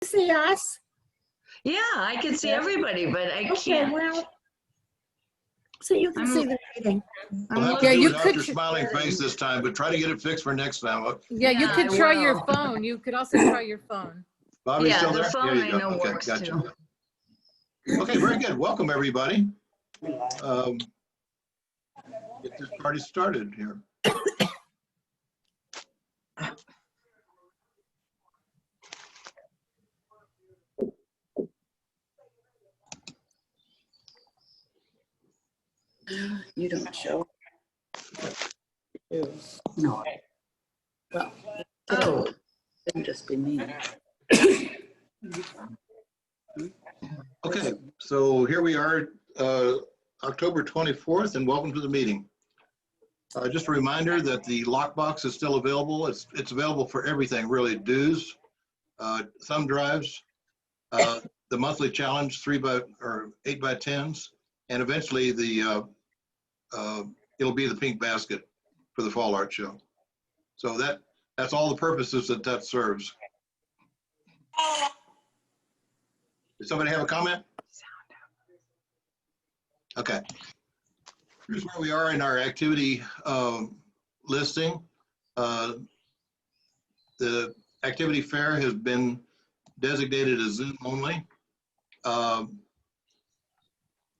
See us? Yeah, I can see everybody, but I Okay, can't. well, so you can see the meeting. We'll have to Yeah, do you it after could- smiling face this time, but try to get it fixed for next time. Yeah, you Yeah, could I try your will. phone. You could also try your phone. Bobby, Yeah, still the there? phone There you I go. know Okay, works gotcha. too. Okay, very good. Welcome, everybody. Get this party started here. You don't show. No. Well, Oh, it couldn't just be me. Okay, so here we are, October 24th, and welcome to the meeting. Just a reminder that the lockbox is still available. It's available for everything, really. Dues, thumb drives, the monthly challenge, 8 by 10s, and eventually the it'll be the pink basket for the fall art show. So that's all the purposes that serves. Did somebody have a comment? Okay. Here's where we are in our activity listing. The activity fair has been designated as Zoom only.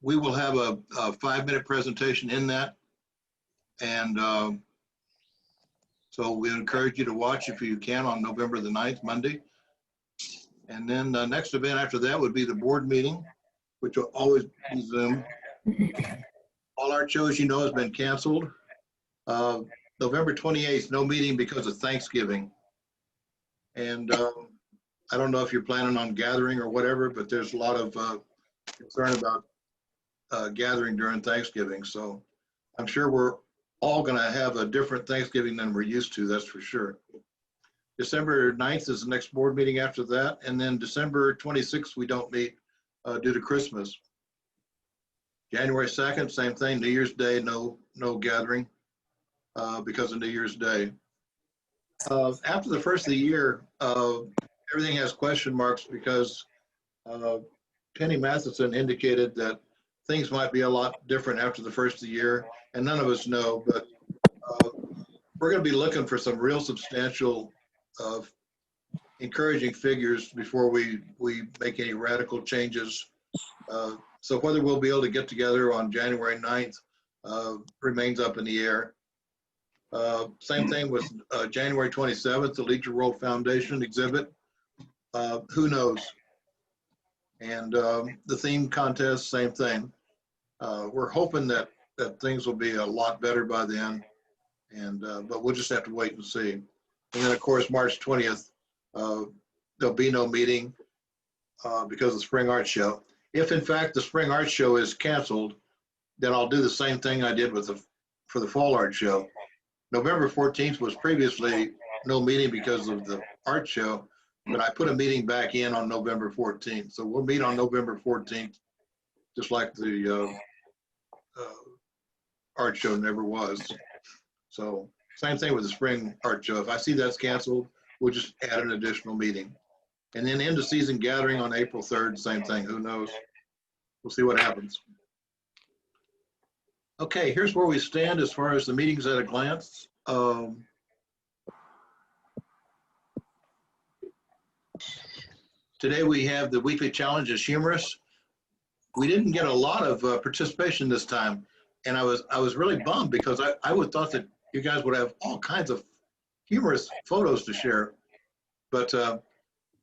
We will have a 5-minute presentation in that. And so we encourage you to watch if you can on November the 9th, Monday. And then the next event after that would be the board meeting, which will always be Zoom. All our shows, you know, has been canceled. November 28th, no meeting because of Thanksgiving. And I don't know if you're planning on gathering or whatever, but there's a lot of concern about gathering during Thanksgiving. So I'm sure we're all going to have a different Thanksgiving than we're used to, that's for sure. December 9th is the next board meeting after that. And then December 26th, we don't meet due to Christmas. January 2nd, same thing, New Year's Day, no gathering because of New Year's Day. After the first of the year, everything has question marks because Penny Matheson indicated that things might be a lot different after the first of the year, and none of us know, but we're going to be looking for some real substantial encouraging figures before we make any radical changes. So whether we'll be able to get together on January 9th remains up in the air. Same thing with January 27th, the Legion World Foundation exhibit. Who knows? And the theme contest, same thing. We're hoping that things will be a lot better by then, and but we'll just have to wait and see. And then, of course, March 20th, there'll be no meeting because of the Spring Art Show. If, in fact, the Spring Art Show is canceled, then I'll do the same thing I did for the Fall Art Show. November 14th was previously no meeting because of the art show, but I put a meeting back in on November 14th. So we'll meet on November 14th, just like the art show never was. So same thing with the Spring Art Show. If I see that's canceled, we'll just add an additional meeting. And then end of season gathering on April 3rd, same thing, who knows? We'll see what happens. Okay, here's where we stand as far as the meetings at a glance. Today we have the weekly challenge is humorous. We didn't get a lot of participation this time, and I was really bummed because I would thought that you guys would have all kinds of humorous photos to share. But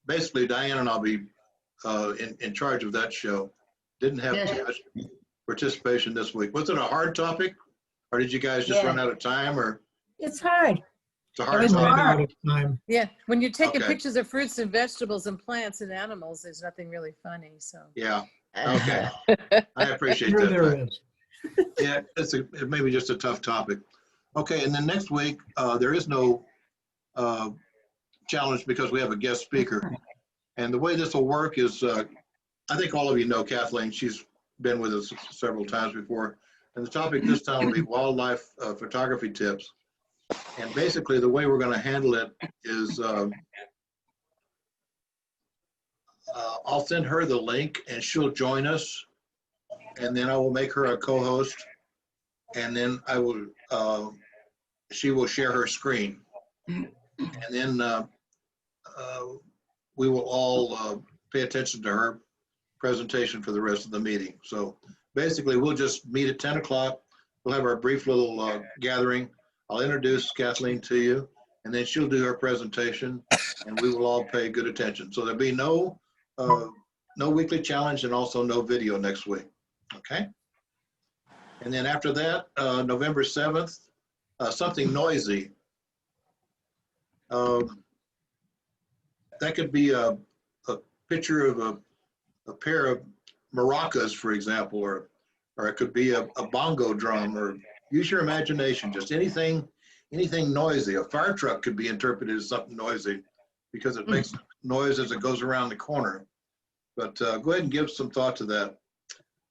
basically, Diane and I'll be in charge of that show. Didn't have too much participation this week. Was it a hard topic, or did you guys just run out of time? Or It's hard. it's a hard topic. Yeah, when you're taking Okay. pictures of fruits and vegetables and plants and animals, there's nothing really funny. So Yeah. Okay. I appreciate Sure that. there is. Yeah, it may be just a tough topic. Okay, and then next week there is no challenge because we have a guest speaker. And the way this will work is, I think all of you know Kathleen. She's been with us several times before. And the topic this time will be wildlife photography tips. And basically the way we're going to handle it is I'll send her the link and she'll join us. And then I will make her a co-host. And then she will share her screen. And then we will all pay attention to her presentation for the rest of the meeting. So basically, we'll just meet at 10 o'clock. We'll have our brief little gathering. I'll introduce Kathleen to you, and then she'll do her presentation, and we will all pay good attention. So there'll be no weekly challenge and also no video next week, okay? And then after that, November 7th, something noisy. That could be a picture of a pair of maracas, for example, or it could be a bongo drum, or use your imagination, just anything noisy. A fire truck could be interpreted as something noisy because it makes noise as it goes around the corner. But go ahead and give some thought to that.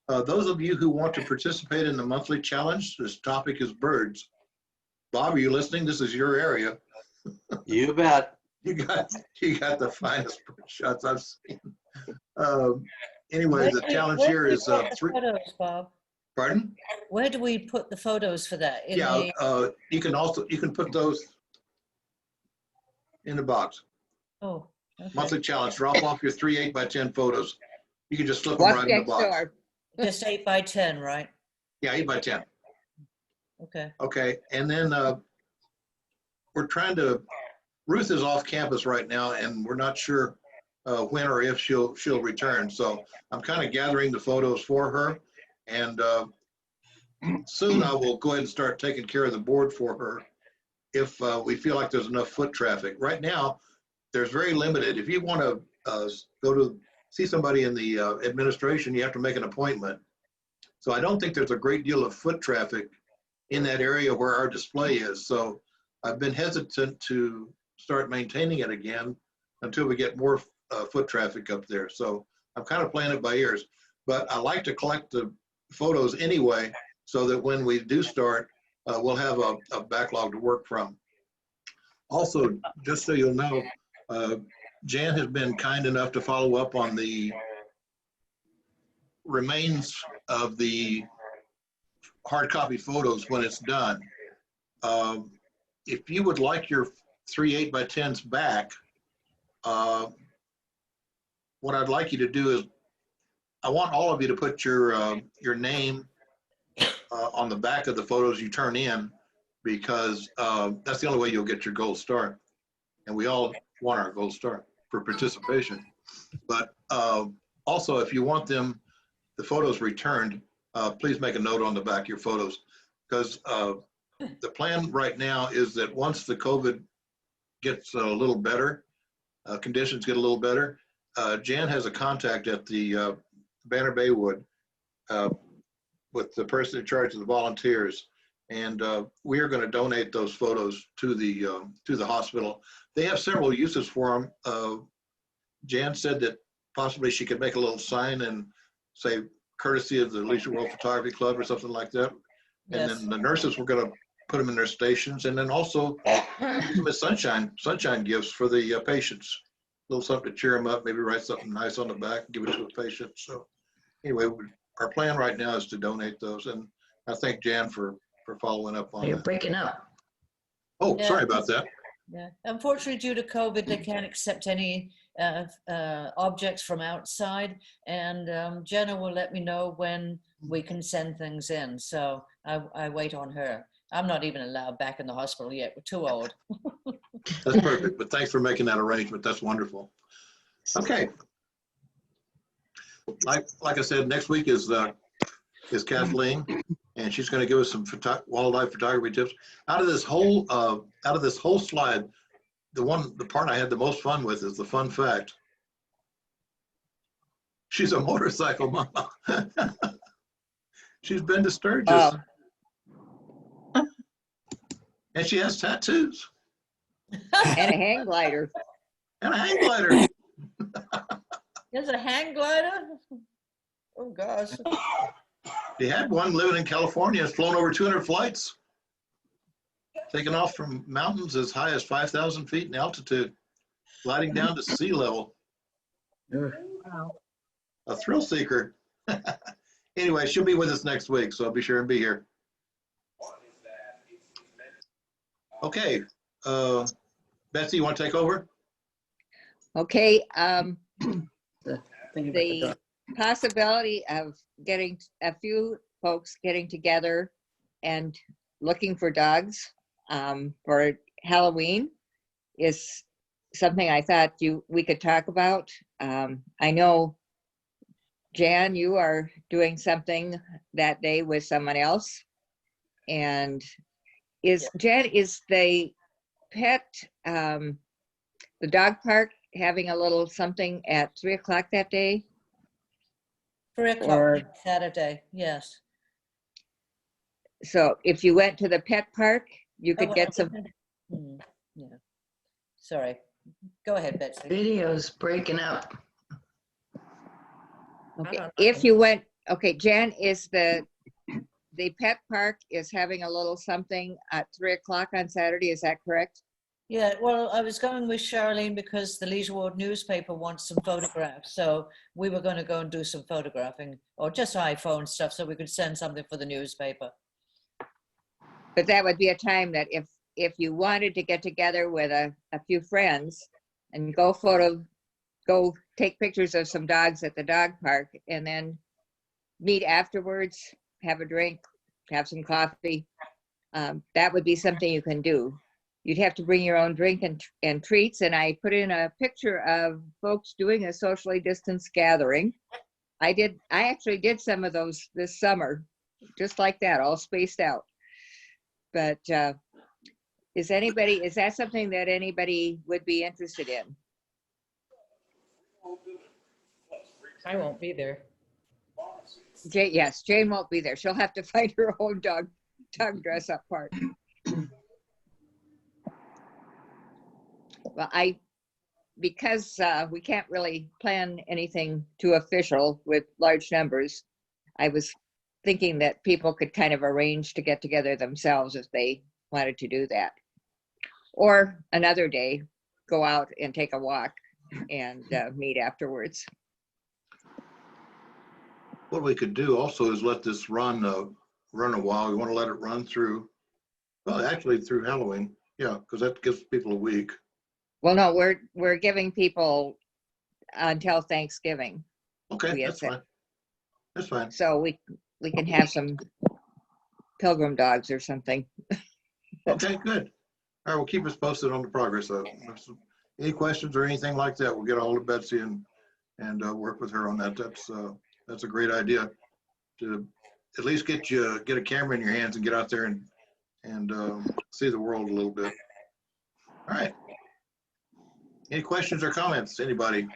Those of you who want to participate in the monthly challenge, this topic is birds. Bob, are you listening? This is your area. You bet. You got the finest bird shots I've seen. Anyway, the challenge here is three. Photos, Bob. Pardon? Where do we put the photos for that? Yeah, you can put those in the box. Oh, okay. Monthly challenge. Drop off your 3 8x10 photos. You can just slip them What's right in the next box. door? Just 8 by 10, right? Yeah, 8x10. Okay. Okay, and then we're trying to. Ruth is off campus right now, and we're not sure when or if she'll return. So I'm kind of gathering the photos for her, and soon I will go ahead and start taking care of the board for her if we feel like there's enough foot traffic. Right now, there's very limited. If you want to go to see somebody in the administration, you have to make an appointment. So I don't think there's a great deal of foot traffic in that area where our display is. So I've been hesitant to start maintaining it again until we get more foot traffic up there. So I'm kind of playing it by ears, but I like to collect the photos anyway, so that when we do start, we'll have a backlog to work from. Also, just so you'll know, Jan has been kind enough to follow up on the remains of the hard copy photos when it's done. If you would like your 3 8x10s back, what I'd like you to do is, I want all of you to put your name on the back of the photos you turn in, because that's the only way you'll get your gold star. And we all want our gold star for participation. But also, if you want the photos returned, please make a note on the back of your photos, because the plan right now is that once the COVID gets a little better, conditions get a little better, Jan has a contact at the Banner Baywood with the person in charge of the volunteers, and we are going to donate those photos to the hospital. They have several uses for them. Jan said that possibly she could make a little sign and say, courtesy of the Leisure World Photography Club or something like that. And Yes. then the nurses were going to put them in their stations, and then also give them as sunshine gifts for the patients. A little something to cheer them up, maybe write something nice on the back and give it to a patient. So anyway, our plan right now is to donate those, and I thank Jan for following up on You're that. breaking up. Oh, Yeah. sorry about that. Yeah. Unfortunately, due to COVID, they can't accept any objects from outside. And Jenna will let me know when we can send things in. So I wait on her. I'm not even allowed back in the hospital yet. We're too old. That's perfect, but thanks for making that arrangement. That's wonderful. Okay. Like I said, next week is Kathleen, and she's going to give us some wildlife photography tips. Out of this whole slide, the part I had the most fun with is the fun fact. She's a motorcycle mama. She's been to Sturgis. Oh. And she has tattoos And a hang glider. and a hang glider. There's a hang glider? Oh, gosh. He had one living in California. Has flown over 200 flights, taken off from mountains as high as 5,000 feet in altitude, gliding down to sea level. A thrill seeker. Anyway, she'll be with us next week, so be sure and be here. Okay, Betsy, you want to take over? Okay, Think about the dog. possibility of getting a few folks getting together and looking for dogs for Halloween is something I thought we could talk about. I know, Jan, you are doing something that day with someone else. And Jan, is the pet, the dog park having a little something at 3 o'clock that day? 3 o'clock Or- Saturday, yes. So if you went to the pet park, you could Oh, get some, Yeah. Sorry. Go ahead, Betsy. Video's breaking up. okay, don't know. if you went, okay, Jan, is the pet park is having a little something at 3 o'clock on Saturday, is that correct? Yeah, well, I was going with Charlene because the Leisure World newspaper wants some photographs. So we were going to go and do some photographing or just iPhone stuff so we could send something for the newspaper. But that would be a time that if you wanted to get together with a few friends and go take pictures of some dogs at the dog park and then meet afterwards, have a drink, have some coffee, that would be something you can do. You'd have to bring your own drink and treats. And I put in a picture of folks doing a socially distanced gathering. I actually did some of those this summer, just like that, all spaced out. But is that something that anybody would be interested in? I won't be there. Yes, Jane won't be there. She'll have to find her own dog dress up part. Well, because we can't really plan anything too official with large numbers, I was thinking that people could kind of arrange to get together themselves if they wanted to do that. Or another day, go out and take a walk and meet afterwards. What we could do also is let this run a while. We want to let it run through, well, actually through Halloween. Yeah, because that gives people a week. Well, no, we're giving people until Thanksgiving. Okay, Yes, that's fine. That's fine. So we can have some pilgrim dogs or something. Okay, good. All right, well, keep us posted on the progress of it. Any questions or anything like that, we'll get a hold of Betsy and work with her on that. That's a great idea to at least get a camera in your hands and get out there and see the world a little bit. All right. Any questions or comments, anybody?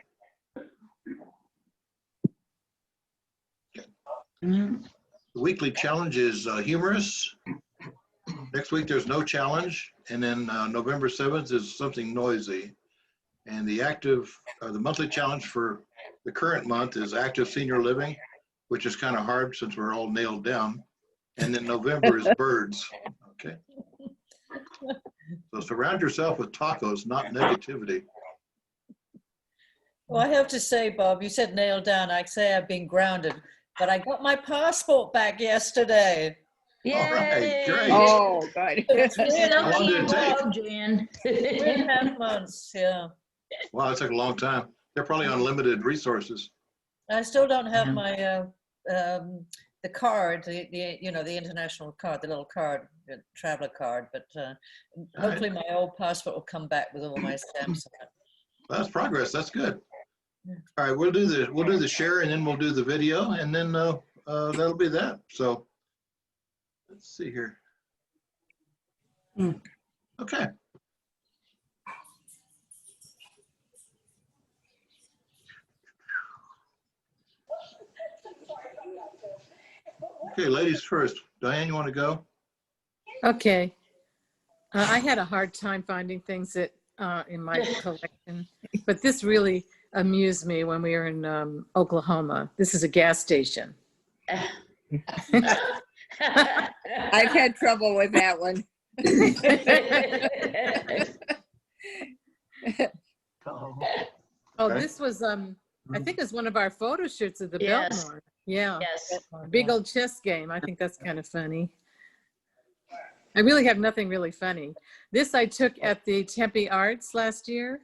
The weekly challenge is humorous. Next week, there's no challenge. And then November 7th is something noisy. And the monthly challenge for the current month is active senior living, which is kind of hard since we're all nailed down. And then November is birds. Okay. So surround yourself with tacos, not negativity. Well, I have to say, Bob, you said nailed down. I say I've been grounded, but I got my passport back yesterday. All right, great. Oh, good. How long did it take? Jan. 3.5 months, yeah. Wow, that took a long time. They're probably unlimited resources. I still don't have Yeah. my the card, the international card, the little card, the traveler card. But hopefully my old passport will come back with all my stamps on it. That's progress. That's good. All right, we'll do the share and then we'll do the video and then that'll be that. So let's see here. Okay. Okay, ladies first. Diane, you want to go? Okay. I had a hard time finding things that in my collection, but this really amused me when we were in Oklahoma. This is a gas station. I've had trouble with that one. Oh, this was I think it's one of our photo shoots of the Yes. Belmont. Yeah. Yes. Big old chess game. I think that's kind of funny. I really have nothing really funny. This I took at the Tempe Arts last year.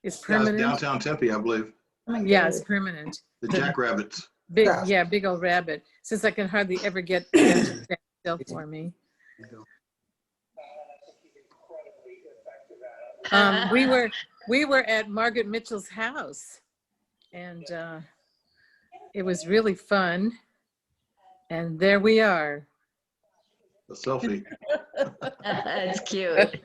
It's Yeah, it's permanent. downtown Tempe, I believe. Yeah, it's permanent. The Jackrabbits. Big, yeah, big old rabbit. Since I can hardly ever get them to stand still for me. We were at Margaret Mitchell's house, and it was really fun. And there we are. A selfie. That's cute.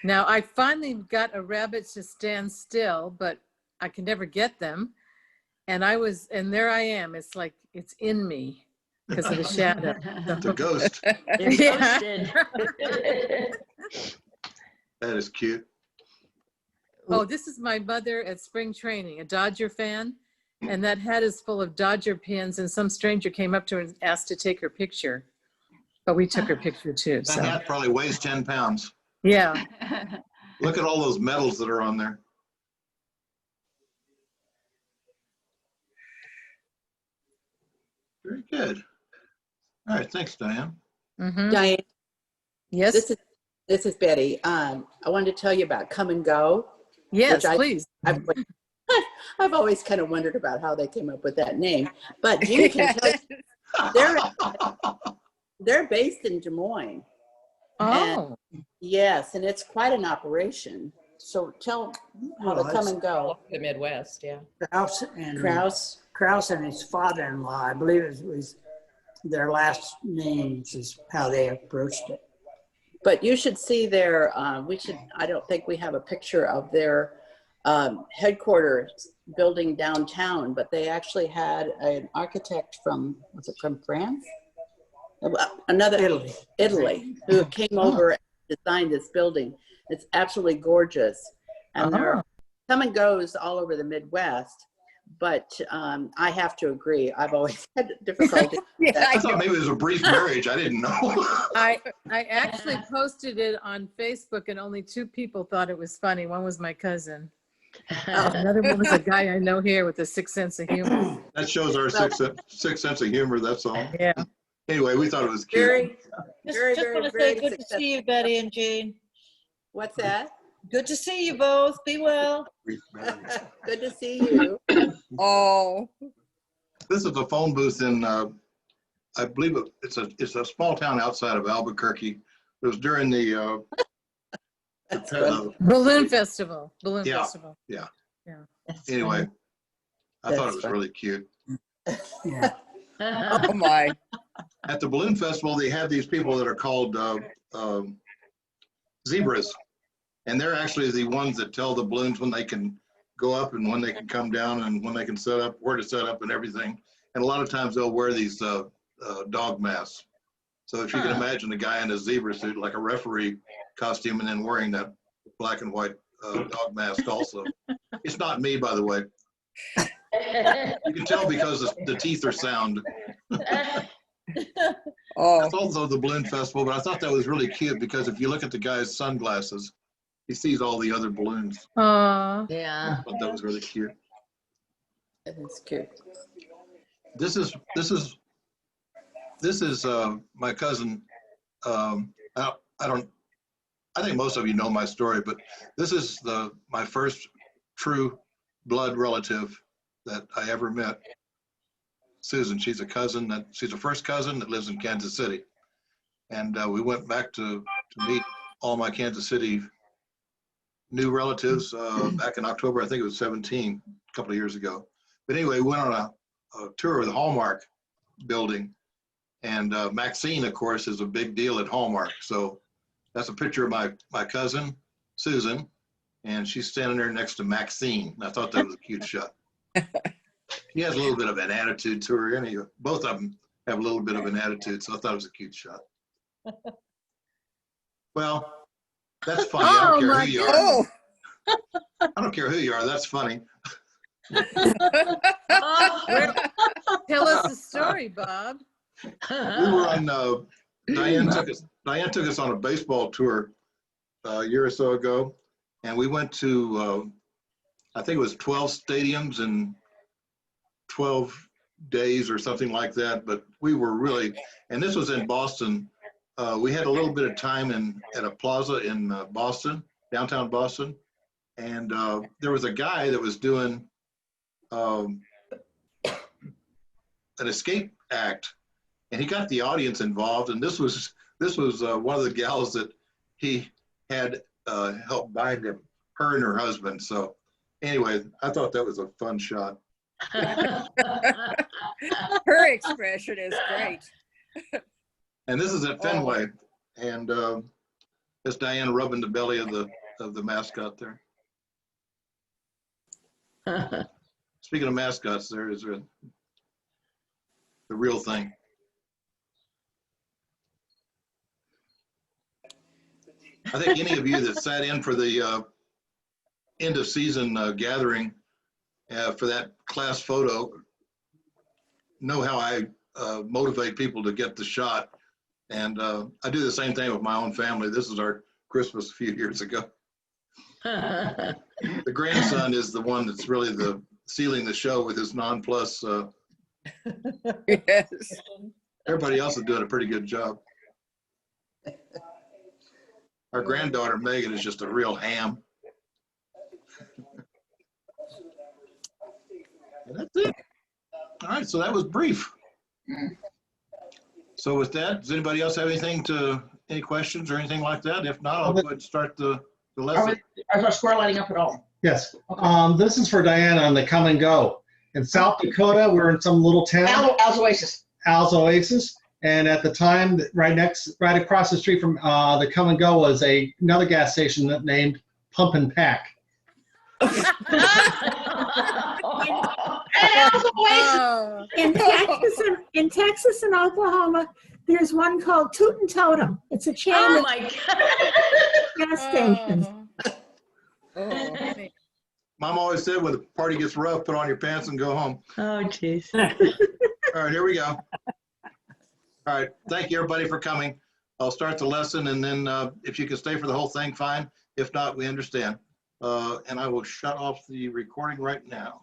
Now I finally got a rabbit to stand still, but I can never get them. And there I am. It's like it's in me because of the shadow. It's a ghost. You're Yeah. ghosted. That is cute. Oh, this is my mother at spring training, a Dodger fan. And that hat is full of Dodger pins. And some stranger came up to her and asked to take her picture. But we took her picture too. That So, hat probably weighs 10 pounds. yeah. Look at all those medals that are on there. Very good. All right, thanks, Diane. Mhm. Diane, Yes. this is Betty. I wanted to tell you about Come and Go. Yes, which please. I've always kind of wondered about how they came up with that name. But Jeannie can tell you, they're based in Des Moines. Oh, Yes, and it's quite an operation. So tell how to Come and Go. The Midwest, yeah. Kraus. And his father-in-law, I believe it was their last names is how they approached it. But you should see their, I don't think we have a picture of their headquarters building downtown, but they actually had an architect from, was it from France? Italy, who came over and designed this building. It's absolutely gorgeous. And there are Come and Goes all over the Midwest. But I have to agree, I've always had difficulty. I thought maybe it was a brief marriage. I didn't know. I actually posted it on Facebook and only 2 people thought it was funny. One was my cousin. Another one was a guy I know here with a 6th sense of humor. That shows our sixth sense of humor, that's all. Yeah. Anyway, we thought it was cute. Very, Just very, want very, to say very good to see you, Betty and Jean. What's that? Good to see you both. Be well. Brief marriage. Good to see you. Oh, This is a phone booth in, I believe it's a small town outside of Albuquerque. It was during the Balloon Festival. Yeah. Festival. anyway, I thought That's it was funny. really cute. Yeah. oh my. At the balloon festival, they have these people that are called zebras. And they're actually the ones that tell the balloons when they can go up and when they can come down and when they can set up, where to set up and everything. And a lot of times they'll wear these dog masks. So if you can imagine a guy in a zebra suit, like a referee costume, and then wearing that black and white dog mask also. It's not me, by the way. You can tell because the teeth are sound. Oh, That's also the balloon festival, but I thought that was really cute because if you look at the guy's sunglasses, he sees all the other balloons. Aw. Yeah. I thought that was really cute. It's cute. This is my cousin. I think most of you know my story, but this is my first true blood relative that I ever met. Susan, she's a first cousin that lives in Kansas City. And we went back to meet all my Kansas City new relatives back in October, I think it was 17, a couple of years ago. But anyway, we went on a tour of the Hallmark building. And Maxine, of course, is a big deal at Hallmark. So that's a picture of my cousin, Susan, and she's standing there next to Maxine. I thought that was a cute shot. He has a little bit of an attitude to her. Anyway, both of them have a little bit of an attitude, so I thought it was a cute shot. Well, that's funny. I don't care who you are. oh, I don't care who you are. That's funny. Tell us the story, Bob. We were on. Diane took us on a baseball tour a year or so ago, and we went to I think it was 12 stadiums in 12 days or something like that. But we were really, and this was in Boston. We had a little bit of time at a plaza in Boston, downtown Boston. And there was a guy that was doing an escape act, and he got the audience involved. And this was one of the gals that he had helped bind him, her and her husband. So anyway, I thought that was a fun shot. Her expression is great. And this is at Fenway, and it's Diane rubbing the belly of the mascot there. Speaking of mascots, there is the real thing. I think any of you that sat in for the end of season gathering for that class photo know how I motivate people to get the shot. And I do the same thing with my own family. This is our Christmas a few years ago. The grandson is the one that's really sealing the show with his nonplus. Yes. Everybody else is doing a pretty good job. Our granddaughter Megan is just a real ham. And that's it. All right, so that was brief. So with that, does anybody else have any questions or anything like that? If not, I'll go ahead and start the lesson. Is our square lighting up at all? Yes. This is for Diana on the come and go. In South Dakota, we're in some little town, Al's Oasis. Al's Oasis. And at the time, right across the street from the come and go was another gas station named Pump and Pack. Oh. In Texas and Oklahoma, there's one called Toot and Totem. It's a chain Oh of my God. gas stations. Oh. Mom always said when the party gets rough, put on your pants and go home. Oh, jeez. All right, here we go. All right, thank you everybody for coming. I'll start the lesson, and then if you can stay for the whole thing, fine. If not, we understand. And I will shut off the recording right now.